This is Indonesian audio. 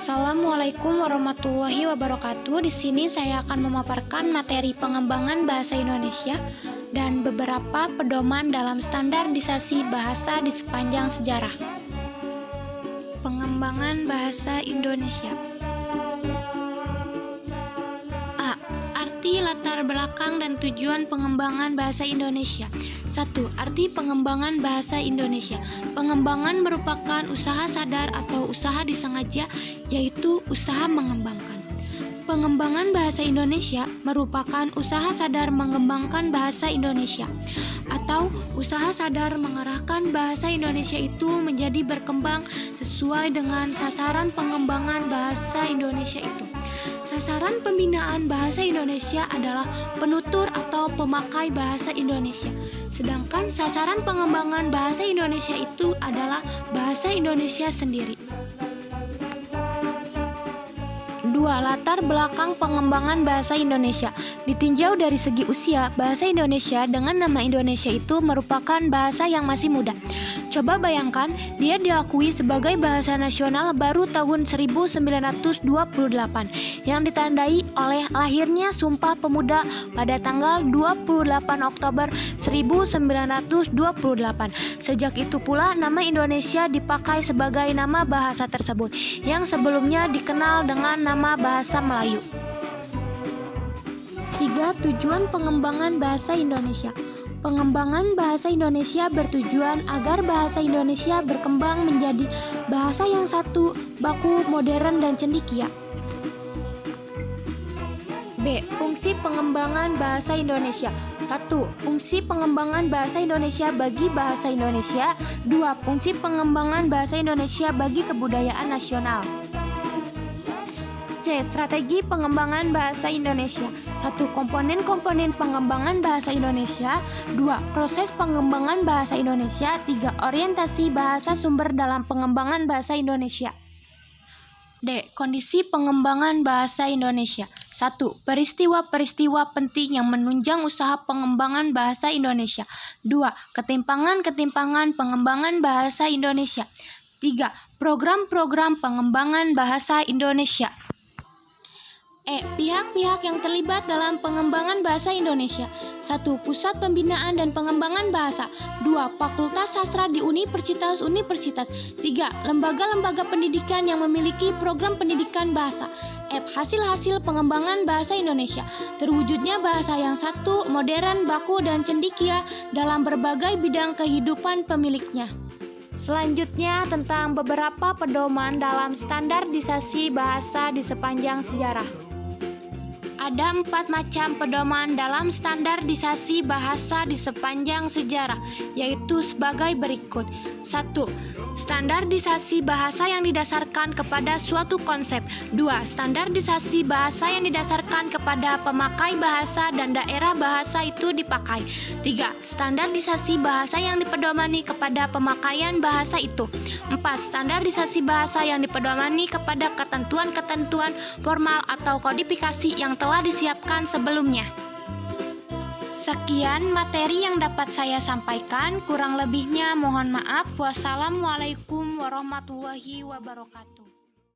Assalamualaikum warahmatullahi wabarakatuh. Di sini saya akan memaparkan materi pengembangan bahasa Indonesia dan beberapa pedoman dalam standarisasi bahasa di sepanjang sejarah. Pengembangan bahasa Indonesia. A. Arti, latar belakang, dan tujuan pengembangan bahasa Indonesia. 1. Arti pengembangan bahasa Indonesia. Pengembangan merupakan usaha sadar atau usaha disengaja, yaitu usaha mengembangkan. Pengembangan bahasa Indonesia merupakan usaha sadar mengembangkan bahasa Indonesia, atau usaha sadar mengarahkan bahasa Indonesia itu menjadi berkembang sesuai dengan sasaran pengembangan bahasa Indonesia itu. Sasaran pembinaan bahasa Indonesia adalah penutur atau pemakai bahasa Indonesia, sedangkan sasaran pengembangan bahasa Indonesia itu adalah bahasa Indonesia sendiri. 2. Latar belakang pengembangan bahasa Indonesia. Ditinjau dari segi usia, bahasa Indonesia dengan nama Indonesia itu merupakan bahasa yang masih muda. Coba bayangkan, dia diakui sebagai bahasa nasional baru tahun 1928 yang ditandai oleh lahirnya Sumpah Pemuda pada tanggal 28 Oktober 1928. Sejak itu pula nama Indonesia dipakai sebagai nama bahasa tersebut yang sebelumnya dikenal dengan nama bahasa Melayu. 3. Tujuan pengembangan bahasa Indonesia. Pengembangan bahasa Indonesia bertujuan agar bahasa Indonesia berkembang menjadi bahasa yang satu, baku, modern, dan cendekia. B. Fungsi pengembangan bahasa Indonesia. 1. Fungsi pengembangan bahasa Indonesia bagi bahasa Indonesia. 2. Fungsi pengembangan bahasa Indonesia bagi kebudayaan nasional. C. Strategi pengembangan bahasa Indonesia. 1. Komponen-komponen pengembangan bahasa Indonesia. 2. Proses pengembangan bahasa Indonesia. 3. Orientasi bahasa sumber dalam pengembangan bahasa Indonesia. D. Kondisi pengembangan bahasa Indonesia. 1. Peristiwa-peristiwa penting yang menunjang usaha pengembangan bahasa Indonesia. 2. Ketimpangan-ketimpangan pengembangan bahasa Indonesia. 3. Program-program pengembangan bahasa Indonesia. E. Pihak-pihak yang terlibat dalam pengembangan bahasa Indonesia. 1. Pusat Pembinaan dan Pengembangan Bahasa. 2. Fakultas Sastra di universitas-universitas. 3. Lembaga-lembaga pendidikan yang memiliki program pendidikan bahasa. F. Hasil-hasil pengembangan bahasa Indonesia. Terwujudnya bahasa yang satu, modern, baku, dan cendekia dalam berbagai bidang kehidupan pemiliknya. Selanjutnya tentang beberapa pedoman dalam standarisasi bahasa di sepanjang sejarah. Ada 4 macam pedoman dalam standarisasi bahasa di sepanjang sejarah, yaitu sebagai berikut. 1. Standarisasi bahasa yang didasarkan kepada suatu konsep. 2. Standarisasi bahasa yang didasarkan kepada pemakai bahasa dan daerah bahasa itu dipakai. 3. Standarisasi bahasa yang dipedomani kepada pemakaian bahasa itu. 4. Standarisasi bahasa yang dipedomani kepada ketentuan-ketentuan formal atau kodifikasi yang telah disiapkan sebelumnya. Sekian materi yang dapat saya sampaikan, kurang lebihnya mohon maaf. Wassalamualaikum warahmatullahi wabarakatuh.